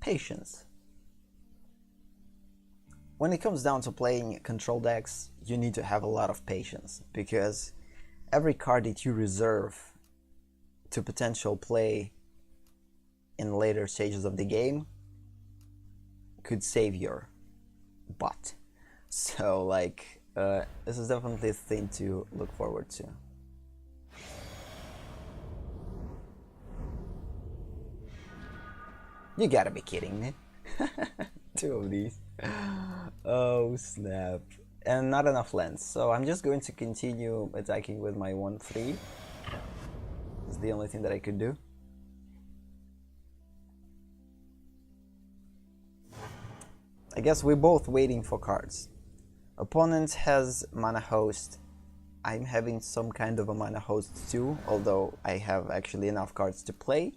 Patience. When it comes down to playing control decks, you need to have a lot of patience, because every card that you reserve to potential play in later stages of the game could save your butt. So like, this is definitely a thing to look forward to. You gotta be kidding me. 2 of these. Oh snap. And not enough lands, so I'm just going to continue attacking with my 1/3. It's the only thing that I could do. I guess we're both waiting for cards. Opponent has Mana Host. I'm having some kind of a Mana Host too, although I have actually enough cards to play,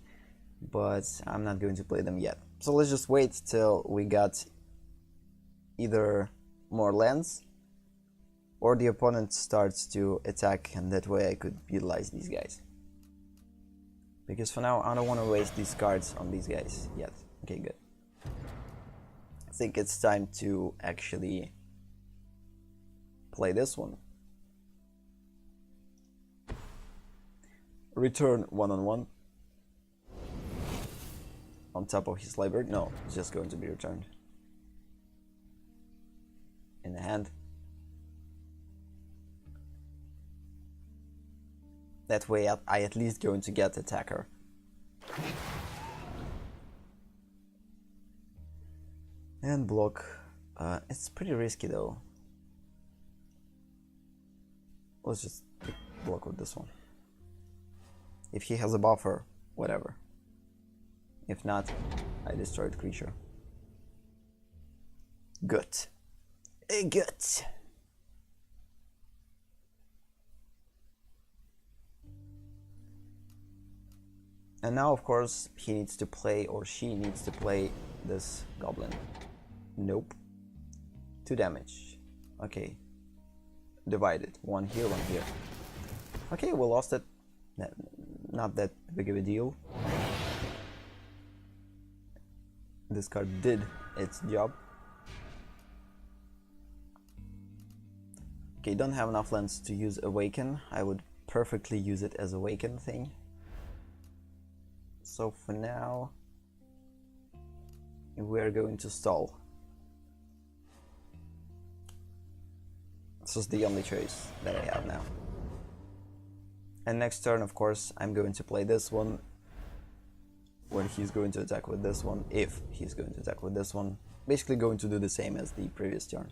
but I'm not going to play them yet. So let's just wait till we got either more lands or the opponent starts to attack, and that way I could utilize these guys. Because for now I don't want to waste these cards on these guys yet. Okay, good. I think it's time to actually play this one. Return 1/1 on top of his library. No, it's just going to be returned in the hand. That way I at least going to get attacker. And block. It's pretty risky though. Let's just block with this one. If he has a buffer, whatever. If not, I destroyed creature. Good. Good. And now, of course, he needs to play, or she needs to play, this goblin. Nope. 2 damage. Okay. Divided. 1 here, 1 here. Okay, we lost it. Not that big of a deal. This card did its job. Okay, don't have enough lands to use Awaken. I would perfectly use it as Awaken thing. So for now, we are going to stall. This is the only choice that I have now. And next turn, of course, I'm going to play this one when he's going to attack with this one, if he's going to attack with this one. Basically going to do the same as the previous turn.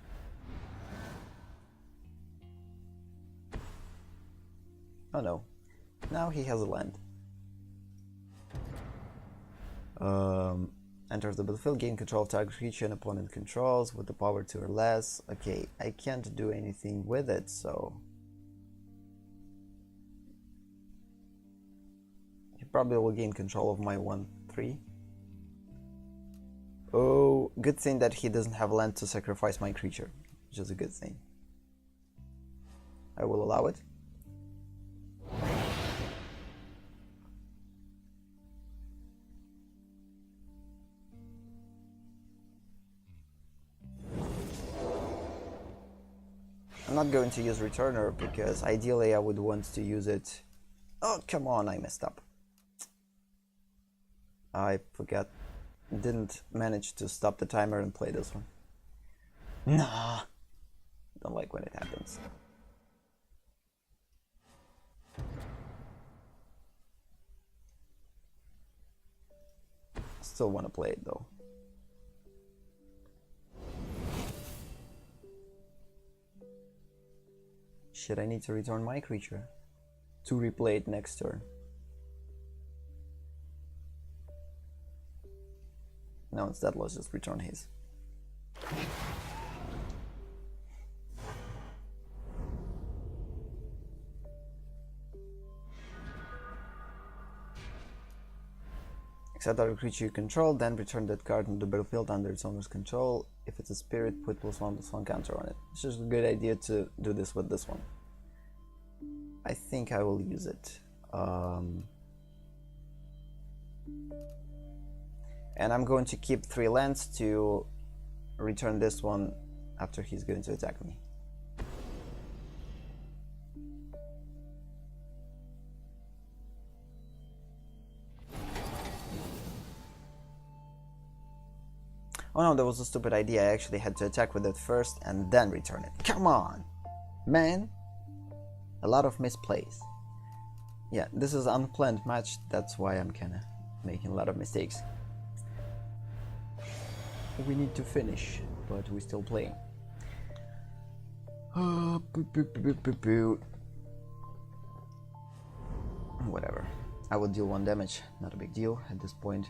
Oh no, now he has a land. Enters the battlefield, gain control of target creature an opponent controls with the power 2 or less. Okay, I can't do anything with it, so he probably will gain control of my 1/3. Oh, good thing that he doesn't have land to sacrifice my creature, which is a good thing. I will allow it. I'm not going to use Returner because ideally I would want to use it. Oh, come on, I messed up. I forgot. Didn't manage to stop the timer and play this one. Nah. Don't like when it happens. Still want to play it though. Shit, I need to return my creature to replay it next turn. No, instead let's just return his. Except other creature you control, then return that card to the battlefield under its owner's control. If it's a spirit, put +1/+1 counter on it. It's just a good idea to do this with this one. I think I will use it. And I'm going to keep 3 lands to return this one after he's going to attack me. Oh no, that was a stupid idea. I actually had to attack with it first and then return it. Come on, man! A lot of misplays. Yeah, this is an unplanned match. That's why I'm kinda making a lot of mistakes. We need to finish, but we're still playing. Whatever. I will deal 1 damage. Not a big deal at this point.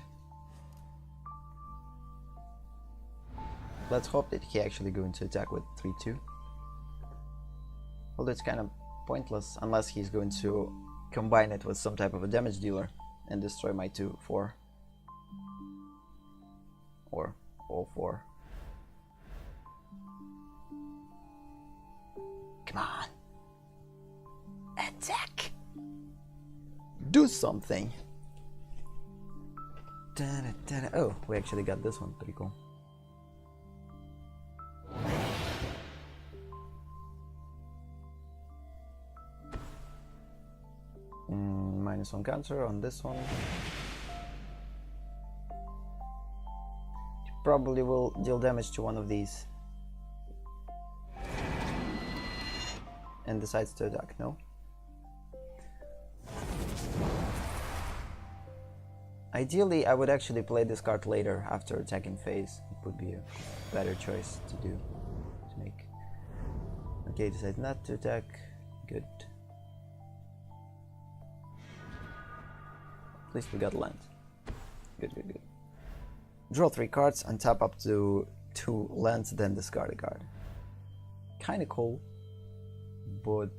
Let's hope that he actually going to attack with 3/2. Although it's kind of pointless unless he's going to combine it with some type of a damage dealer and destroy my 2/4. Or all 4. Come on. Attack. Do something. Oh, we actually got this one. Pretty cool. -1 counter on this one. Probably will deal damage to one of these. And decides to attack, no? Ideally, I would actually play this card later after attacking phase. It would be a better choice to do, to make. Okay, decide not to attack. Good. At least we got land. Good, good, good. Draw 3 cards and tap up to 2 lands, then discard a card. Kinda cool, but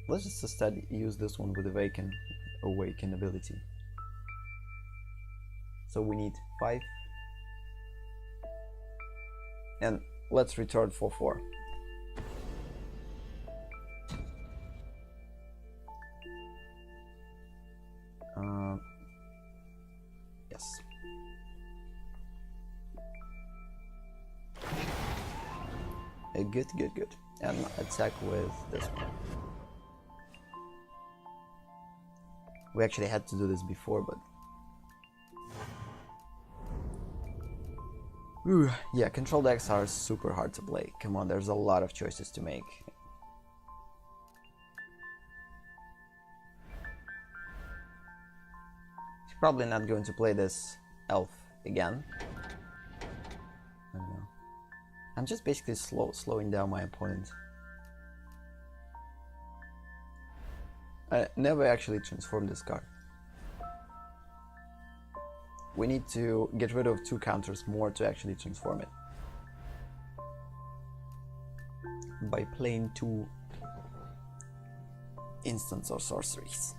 let's just instead use this one with awaken ability. So we need 5. And let's return 4/4. Yes. Good, good, good. And attack with this one. We actually had to do this before, but yeah, control decks are super hard to play. Come on, there's a lot of choices to make. He's probably not going to play this elf again. I don't know. I'm just basically slowing down my opponent. I never actually transformed this card. We need to get rid of 2 counters more to actually transform it. By playing 2 instants or sorceries.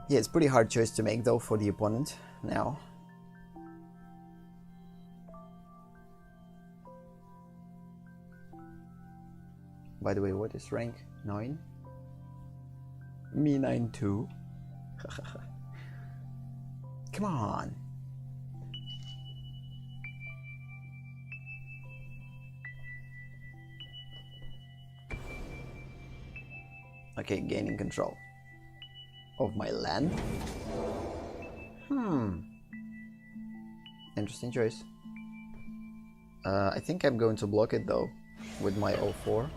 Yeah, it's pretty hard choice to make though for the opponent now. By the way, what is rank? 9? Me 9 too. Come on. Okay, gaining control of my land. Interesting choice. I think I'm going to block it though with my 0/4.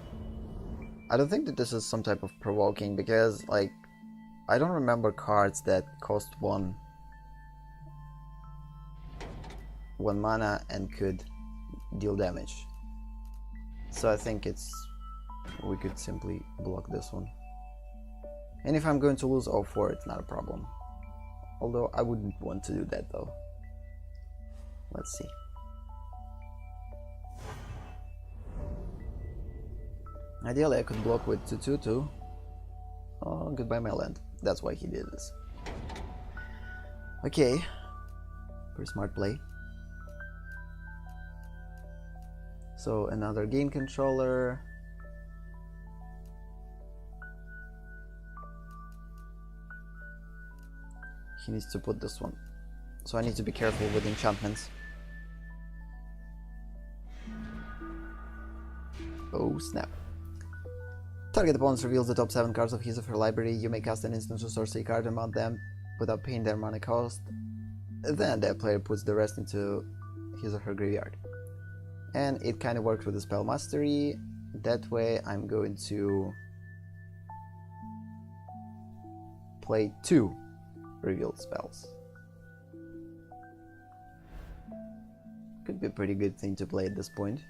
I don't think that this is some type of provoking because, like, I don't remember cards that cost 1 mana and could deal damage. So I think we could simply block this one. And if I'm going to lose 0/4, it's not a problem. Although I wouldn't want to do that though. Let's see. Ideally I could block with 2/2/2. Oh, goodbye my land. That's why he did this. Okay. Pretty smart play. So another game controller. He needs to put this one. So I need to be careful with enchantments. Oh snap. Target opponent reveals the top 7 cards of his or her library. You may cast an instant or sorcery card and mount them without paying their mana cost. Then that player puts the rest into his or her graveyard. And it kind of works with the spell mastery. That way I'm going to play 2 revealed spells. Could be a pretty good thing to play at this point.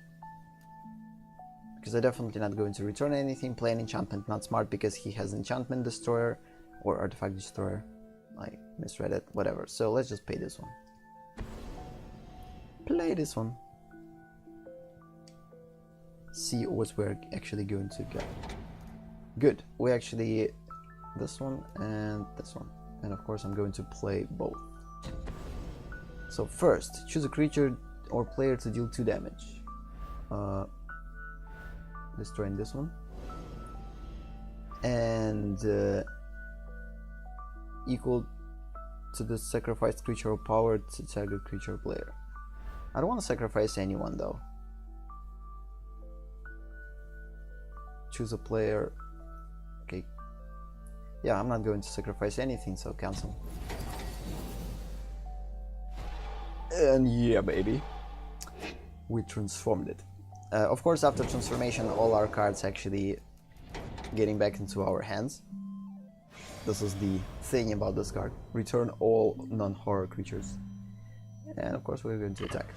Because I'm definitely not going to return anything, play an enchantment, not smart because he has enchantment destroyer or artifact destroyer. I misread it, whatever. So let's just pay this one. Play this one. See what we're actually going to get. Good, we actually, this one and this one. And of course I'm going to play both. So first, choose a creature or player to deal 2 damage. Destroying this one. And equal to the sacrificed creature or power to target creature or player. I don't want to sacrifice anyone though. Choose a player. Okay. Yeah, I'm not going to sacrifice anything, so cancel. And yeah, baby. We transformed it. Of course, after transformation, all our cards actually getting back into our hands. This is the thing about this card. Return all non-horror creatures. And of course, we're going to attack.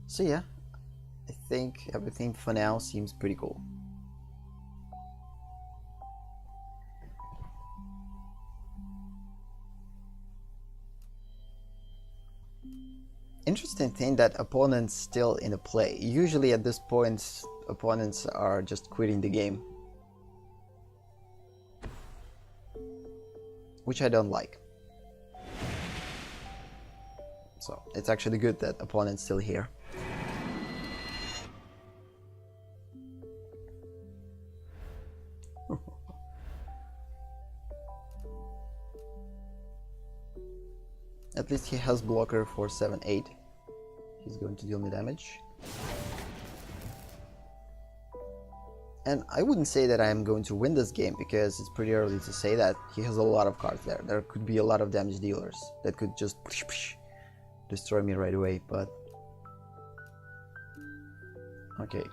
So yeah, I think everything for now seems pretty cool. Interesting thing that opponents still in a play. Usually at this point, opponents are just quitting the game. Which I don't like. So it's actually good that opponent's still here. At least he has blocker for 7/8. He's going to deal me damage. And I wouldn't say that I am going to win this game because it's pretty early to say that. He has a lot of cards there. There could be a lot of damage dealers that could just destroy me right away, but okay.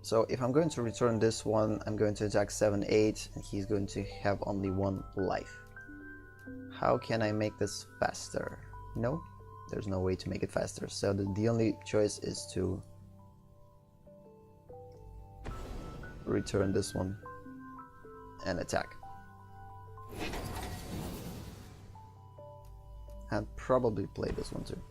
So if I'm going to return this one, I'm going to attack 7/8 and he's going to have only 1 life. How can I make this faster? No, there's no way to make it faster. So the only choice is to return this one and attack. And probably play this one too.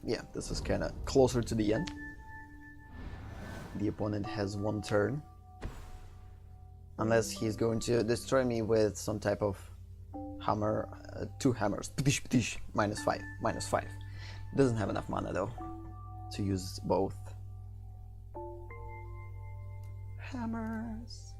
Yeah, this is kind of closer to the end. The opponent has 1 turn. Unless he's going to destroy me with some type of hammer, 2 hammers. -5, -5. Doesn't have enough mana though to use both hammers.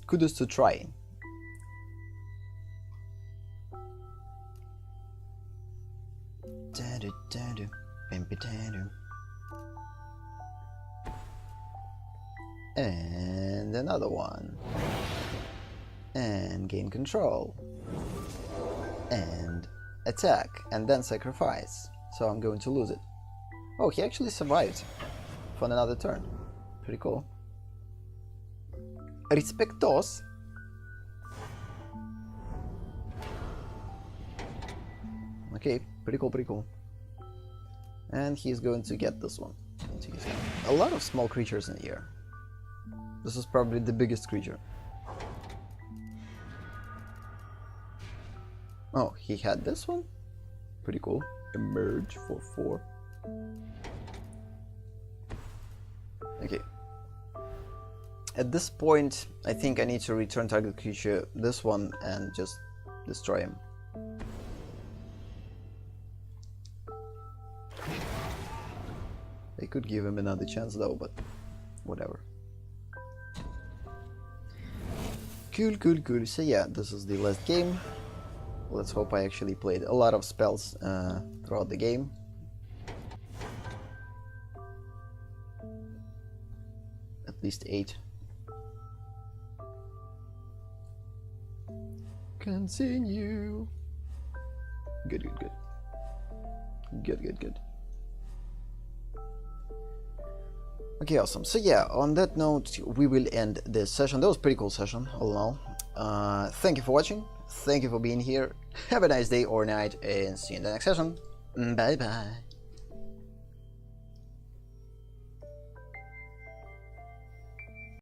Kudos to trying. And another one. And gain control. and attack, and then sacrifice. So I'm going to lose it. Oh, he actually survived for another turn. Pretty cool. Respectos. Okay, pretty cool, pretty cool. And he's going to get this one. A lot of small creatures in here. This is probably the biggest creature. Oh, he had this one? Pretty cool. Emerge for 4. Okay. At this point, I think I need to return target creature this one and just destroy him. They could give him another chance though, but whatever. Cool, cool, cool. So yeah, this is the last game. Let's hope I actually played a lot of spells throughout the game. At least 8. Continue. Good, good, good. Good, good, good. Okay, awesome. So yeah, on that note, we will end this session. That was a pretty cool session, all in all. Thank you for watching. Thank you for being here. Have a nice day or night, and see you in the next session. Bye bye.